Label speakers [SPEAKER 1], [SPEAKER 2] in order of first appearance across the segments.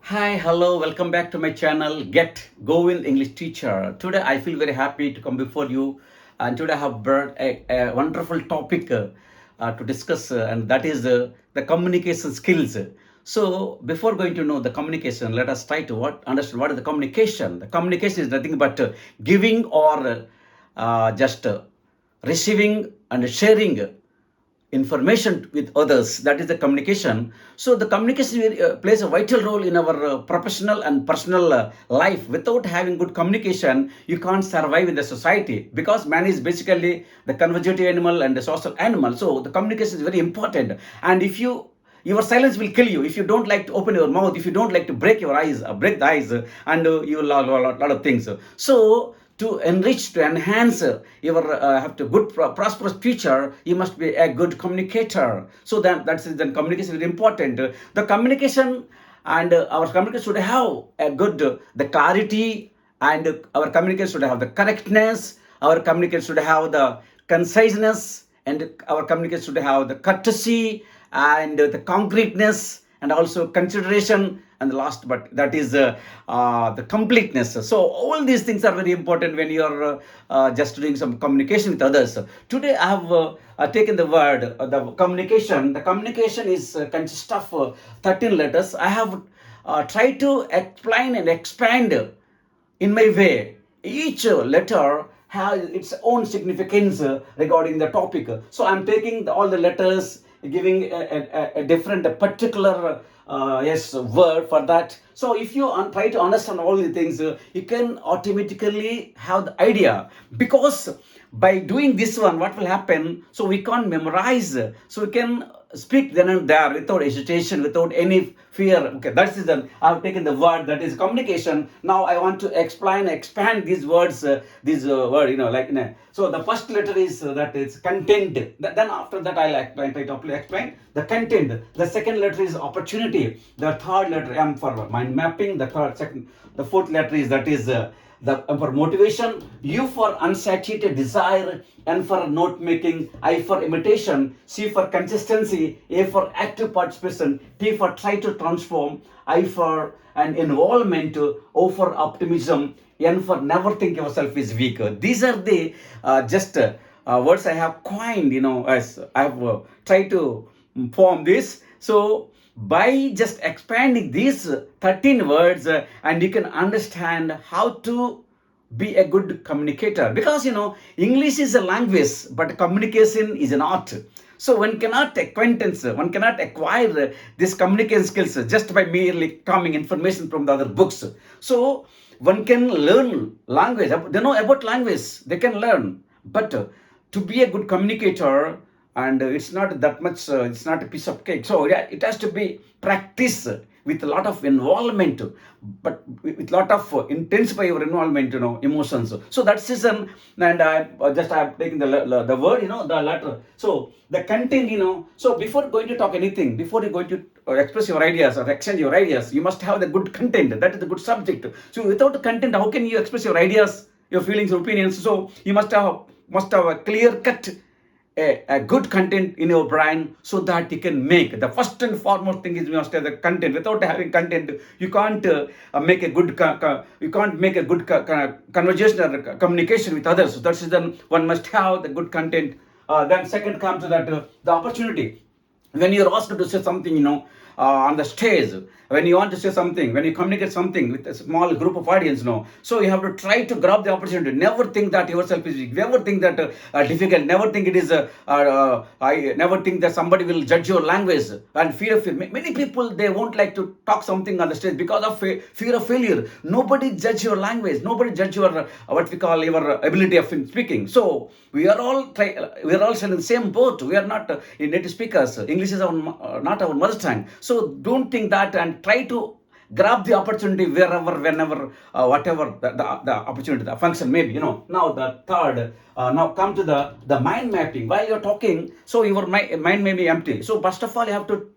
[SPEAKER 1] Hi, hello, welcome back to my channel, Get Govind English Teacher. Today I feel very happy to come before you, and today I have brought a wonderful topic to discuss, and that is the communication skills. So, before going to know the communication, let us try to understand what is the communication. The communication is nothing but giving or just receiving and sharing information with others. That is the communication. So the communication plays a vital role in our professional and personal life. Without having good communication, you can't survive in the society, because man is basically the conversative animal and the social animal. So the communication is very important. And if your silence will kill you if you don't like to open your mouth, if you don't like to break your eyes, break the eyes, and you will learn a lot of things. So to enrich, to enhance your have to good prosperous future, you must be a good communicator. So then communication is very important. The communication and our communication should have a good the clarity, and our communication should have the correctness, our communication should have the conciseness, and our communication should have the courtesy and the concreteness, and also consideration, and the last but that is the completeness. So all these things are very important when you are just doing some communication with others. Today I have taken the word the communication is consists of 13 letters. I have tried to explain and expand in my way. Each letter has its own significance regarding the topic. So I'm taking all the letters, giving a different, a particular yes word for that. So if you try to understand all the things, you can automatically have the idea, because by doing this one, what will happen? So we can't memorize, so we can speak then and there without hesitation, without any fear. Okay, that's the I've taken the word that is communication. Now I want to expand these words, this word, so the first letter is that is content. Then after that I'll explain the content. The second letter is opportunity. The third letter M for mind mapping. The fourth letter is that is the for motivation, U for unsaturated desire, N for note making, I for imitation, C for consistency, A for active participation, T for try to transform, I for an involvement, O for optimism, N for never think yourself is weak. These are the just words I have coined, as I have tried to form this. So by just expanding these 13 words, and you can understand how to be a good communicator, because English is a language, but communication is an art. So one cannot acquire this communication skills just by merely coming information from the other books. So one can learn language, they know about language, they can learn, but to be a good communicator, and it's not that much, it's not a piece of cake. So yeah, it has to be practice with a lot of involvement, but with a lot of intensify your involvement, emotions. So that's reason. And I'm taking the word, the letter. So the content, so before going to talk anything, before you're going to express your ideas or exchange your ideas, you must have the good content. That is the good subject. So without the content, how can you express your ideas, your feelings, your opinions? So you must have a clear cut, a good content in your brain, so that you can make the first and foremost thing is you must have the content. Without having content, you can't make a good you can't make a good conversation or communication with others. So that's then one must have the good content. Then second comes to that the opportunity. When you're asked to say something, on the stage, when you want to say something, when you communicate something with a small group of audience, so you have to try to grab the opportunity. Never think that yourself is weak. Never think that difficult. Never think it is I never think that somebody will judge your language and fear of failure. Many people, they won't like to talk something on the stage because of fear of failure. Nobody judge your language, nobody judge your what we call your ability of speaking. So we are all in the same boat. We are not native speakers. English is not our mother tongue. So don't think that, and try to grab the opportunity wherever, whenever, whatever the opportunity, the function maybe, Now the third, now come to the mind mapping. While you're talking, so your mind may be empty. So first of all, you have to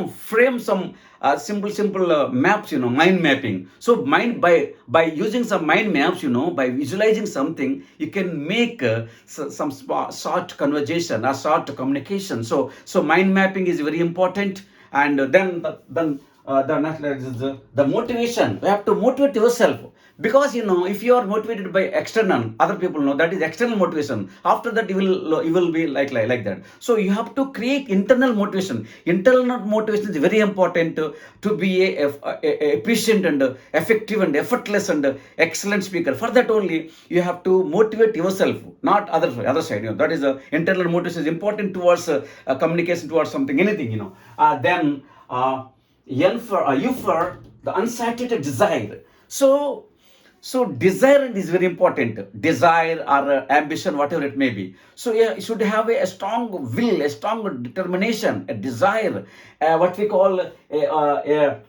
[SPEAKER 1] frame some simple maps, mind mapping. So mind, by using some mind maps, by visualizing something, you can make some short conversation or short communication. So mind mapping is very important. And then the motivation. You have to motivate yourself, because if you are motivated by external, other people know that is external motivation. After that, you will be like that. So you have to create internal motivation. Internal motivation is very important to be a efficient and effective and effortless and excellent speaker. For that only, you have to motivate yourself, not other side. That is internal motivation is important towards communication, towards something, anything. Then U for the unsaturated desire. So desire is very important. Desire or ambition, whatever it may be. So yeah, you should have a strong will, a strong determination, a desire, what we call a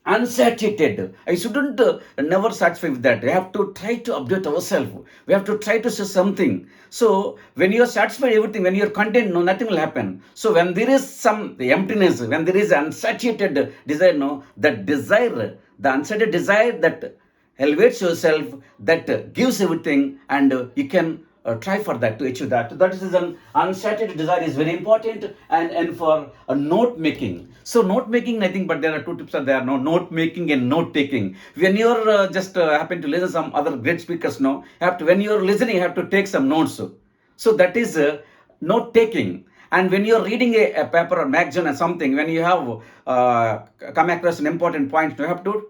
[SPEAKER 1] unsaturated. I shouldn't never satisfy with that. We have to try to update ourselves. We have to try to say something. So when you are satisfied everything, when you are content, no, nothing will happen. So when there is some emptiness, when there is unsaturated desire, no, that desire, the unsaturated desire that elevates yourself, that gives everything, and you can try for that, to achieve that. That is an unsaturated desire is very important. And for note making. So note making, nothing but there are two tips are there. No, note making and note taking. When you're just happen to listen some other great speakers, no, you have to, when you're listening, you have to take some notes. So that is note taking. And when you're reading a paper or magazine or something, when you have come across an important point, you have to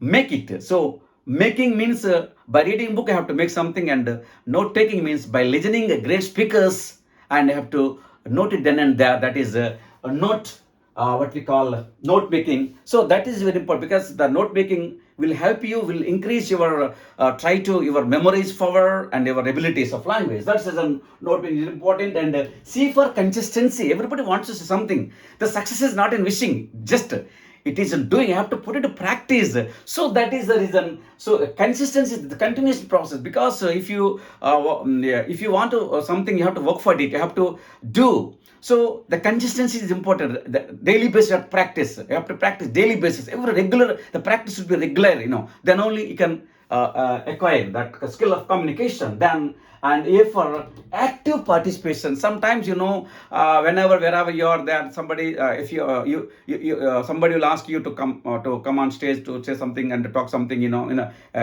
[SPEAKER 1] make it. So making means by reading book I have to make something, and note taking means by listening great speakers, and I have to note it then and there. That is a note, what we call note making. So that is very important, because the note making will help you, will increase your try to your memories power and your abilities of language. That's a note making is important. And C for consistency. Everybody wants to say something. The success is not in wishing, just it is in doing. You have to put it to practice. So that is the reason. So consistency is the continuous process, because if you want to something, you have to work for it, you have to do. So the consistency is important. The daily basis you have to practice. You have to practice daily basis. Every regular, the practice should be regular. Then only you can acquire that skill of communication. Then, and A for active participation. Sometimes whenever wherever you are there, somebody if somebody will ask you to come on stage to say something and to talk something,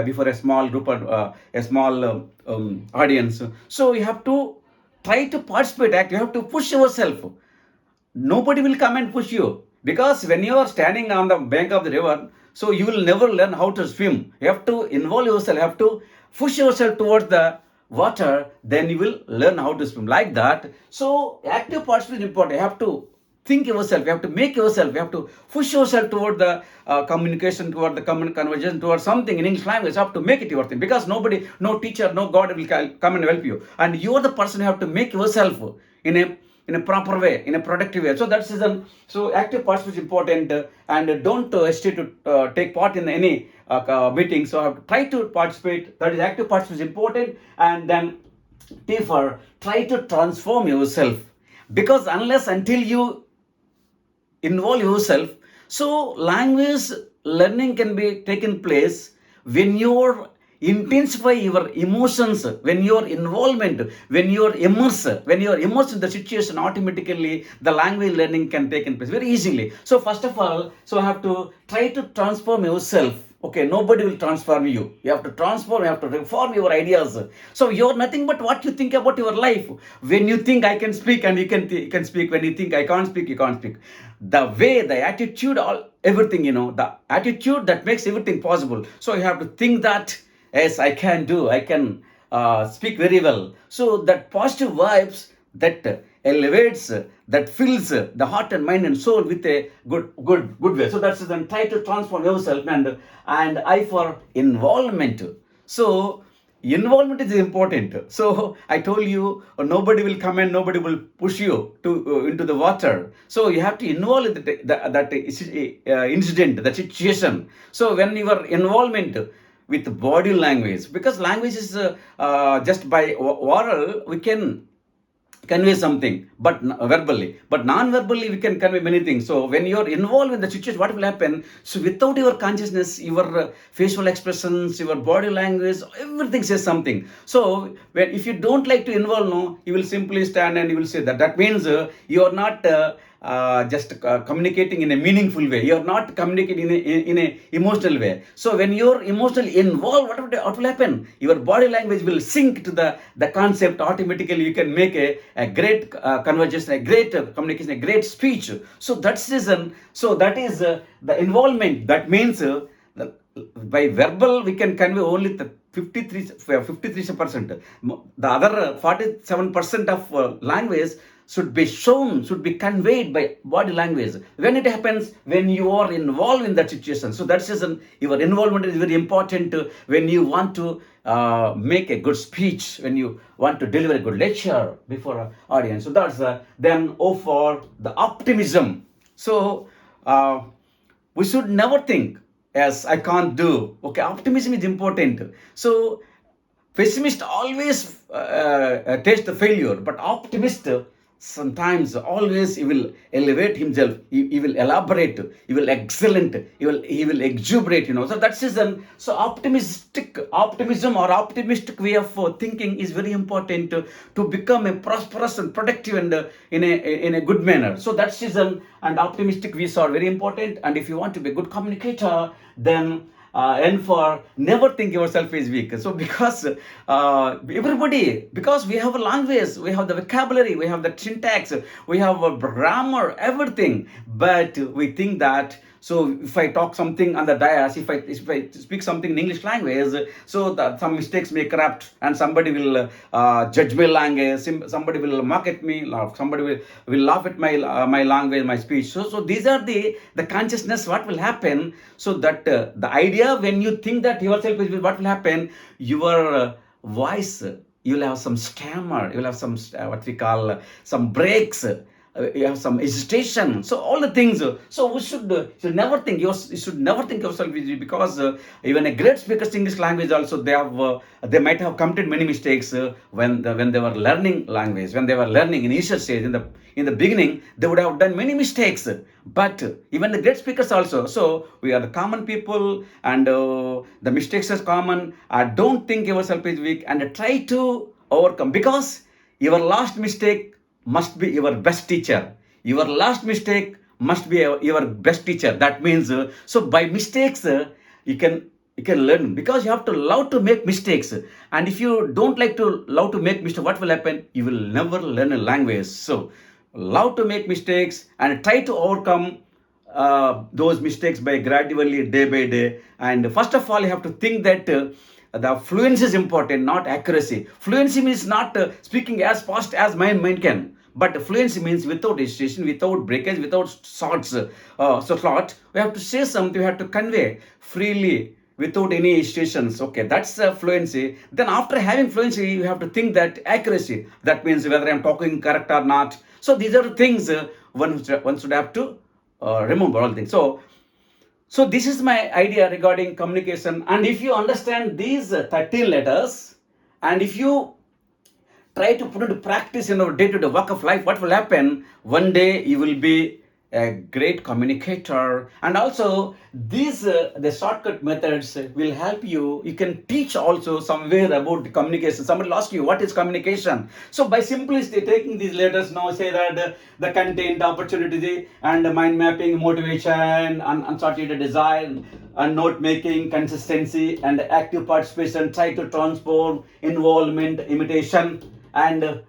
[SPEAKER 1] before a small group or a small audience. So you have to try to participate. You have to push yourself. Nobody will come and push you, because when you are standing on the bank of the river, so you will never learn how to swim. You have to involve yourself, you have to push yourself towards the water, then you will learn how to swim, like that. So active participation is important. You have to think yourself, you have to make yourself, you have to push yourself toward the communication, toward the conversation, towards something in English language. You have to make it your thing, because nobody, no teacher, no God will come and help you, and you are the person who have to make yourself in a proper way, in a productive way. So that's reason. So active participation is important, and don't hesitate to take part in any meeting. So I have to try to participate. That is, active participation is important. And then T for try to transform yourself, because unless until you involve yourself, so language learning can be taken place when you're intensify your emotions, when your involvement, when you're immersed in the situation, automatically the language learning can take place very easily. So first of all, so I have to try to transform yourself. Okay, nobody will transform you. You have to transform, you have to reform your ideas. So you're nothing but what you think about your life. When you think I can speak, and you can speak. When you think I can't speak, you can't speak. The way, the attitude, all everything, the attitude that makes everything possible. So you have to think that, yes, I can do, I can speak very well. So that positive vibes that elevates, that fills the heart and mind and soul with a good way. So that's then try to transform yourself. And I for involvement. So involvement is important. So I told you, nobody will come and nobody will push you to into the water. So you have to involve in that incident, that situation. So when your involvement with body language, because language is just by oral we can convey something, but verbally, but non-verbally we can convey many things. So when you're involved in the situation, what will happen? So without your consciousness, your facial expressions, your body language, everything says something. So if you don't like to involve, no, you will simply stand and you will say that. That means you are not just communicating in a meaningful way. You're not communicating in a emotional way. So when you're emotionally involved, what will happen? Your body language will sync to the concept. Automatically you can make a great conversation, a great communication, a great speech. So that's reason. So that is the involvement. That means by verbal we can convey only the 53%. The other 47% of language should be shown, should be conveyed by body language. When it happens, when you are involved in that situation. So that's reason your involvement is very important when you want to make a good speech, when you want to deliver a good lecture before an audience. So that's then O for the optimism. So we should never think, yes, I can't do. Okay, optimism is important. So pessimist always taste the failure, but optimist sometimes always he will elevate himself. He will elaborate. He will excellent. He will exuberate. So that's his. So optimism or optimistic way of thinking is very important to become a prosperous and productive and in a good manner. So that's his. And optimistic views are very important. And if you want to be a good communicator, then and for never think yourself is weak. So because everybody, because we have a language, we have the vocabulary, we have the syntax, we have a grammar, everything, but we think that, so if I talk something on the dais, if I speak something in English language, so that some mistakes may corrupt, and somebody will judge my language, somebody will mock at me, somebody will laugh at my language, my speech. So these are the consciousness. What will happen? So that the idea, when you think that yourself is, what will happen? Your voice, you will have some stammer, you will have some what we call some breaks. You have some hesitation. So all the things. So we should never think. You should never think yourself easy, because even a great speakers English language also, they might have committed many mistakes when they were learning language, when they were learning in initial stage, in the beginning they would have done many mistakes. But even the great speakers also. So we are the common people, and the mistakes is common. Don't think yourself is weak and try to overcome, because your last mistake must be your best teacher. Your last mistake must be your best teacher. That means, so by mistakes, you can learn, because you have to love to make mistakes. And if you don't like to love to make mistakes, what will happen? You will never learn a language. So love to make mistakes and try to overcome those mistakes by gradually, day by day. And first of all, you have to think that the fluency is important, not accuracy. Fluency means not speaking as fast as my mind can. But fluency means without hesitation, without breakage, without slots. We have to say something, we have to convey freely without any hesitations. Okay, that's fluency. Then after having fluency, you have to think that accuracy. That means whether I'm talking correct or not. So these are the things one should have to remember all things. So this is my idea regarding communication. And if you understand these 13 letters, and if you try to put into practice in our day-to-day work of life, what will happen? One day you will be a great communicator. And also these the shortcut methods will help you. You can teach also somewhere about the communication. Somebody will ask you, what is communication? So by simply taking these letters now, say that the content, opportunity, and mind mapping, motivation, unsaturated design, and note making, consistency, and active participation, try to transform, involvement, imitation, and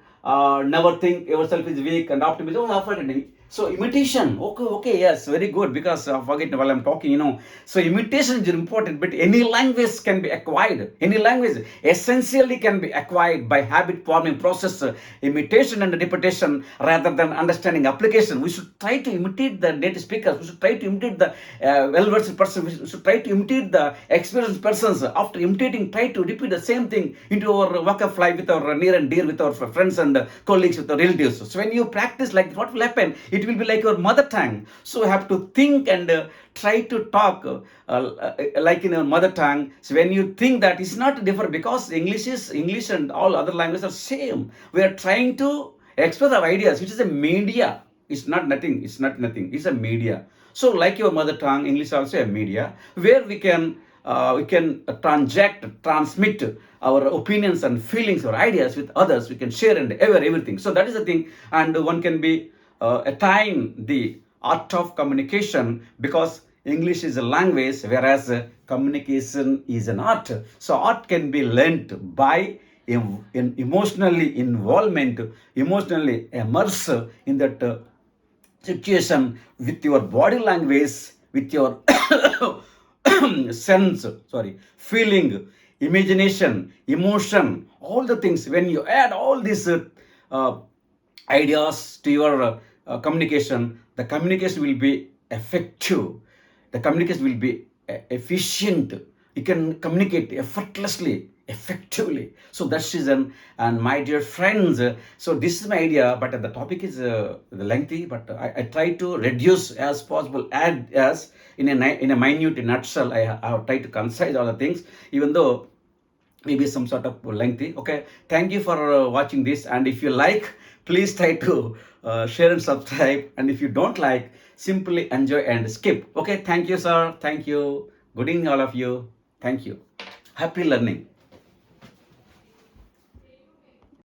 [SPEAKER 1] never think yourself is weak, and optimism. So imitation, okay, yes, very good, because forget while I'm talking, So imitation is important, but any language can be acquired. Any language essentially can be acquired by habit forming process, imitation and repetition, rather than understanding application. We should try to imitate the native speakers. We should try to imitate the well-versed person. We should try to imitate the experienced persons. After imitating, try to repeat the same thing into our work of life with our near and dear, with our friends and colleagues, with our relatives. So when you practice like that, what will happen? It will be like your mother tongue. So you have to think and try to talk like in your mother tongue. So when you think that, it's not different, because English and all other languages are same. We are trying to express our ideas, which is a media. It's not nothing. It's a media. So like your mother tongue, English also a media, where we can transmit our opinions and feelings or ideas with others. We can share and everything. So that is the thing. And one can be attain the art of communication, because English is a language, whereas communication is an art. So art can be learnt by in emotionally involvement, emotionally immerse in that situation with your body language, with your sense, sorry, feeling, imagination, emotion, all the things. When you add all these uh, ideas to your communication, the communication will be effective, the communication will be efficient. You can communicate effortlessly, effectively. So that's reason. And my dear friends, so this is my idea, but the topic is lengthy, but I try to reduce as possible, add as in a minute nutshell. I have tried to concise all the things, even though maybe some sort of lengthy. Okay, thank you for watching this, and if you like, please try to share and subscribe, and if you don't like, simply enjoy and skip. Okay, thank you, sir. Thank you. Good evening, all of you. Thank you. Happy learning.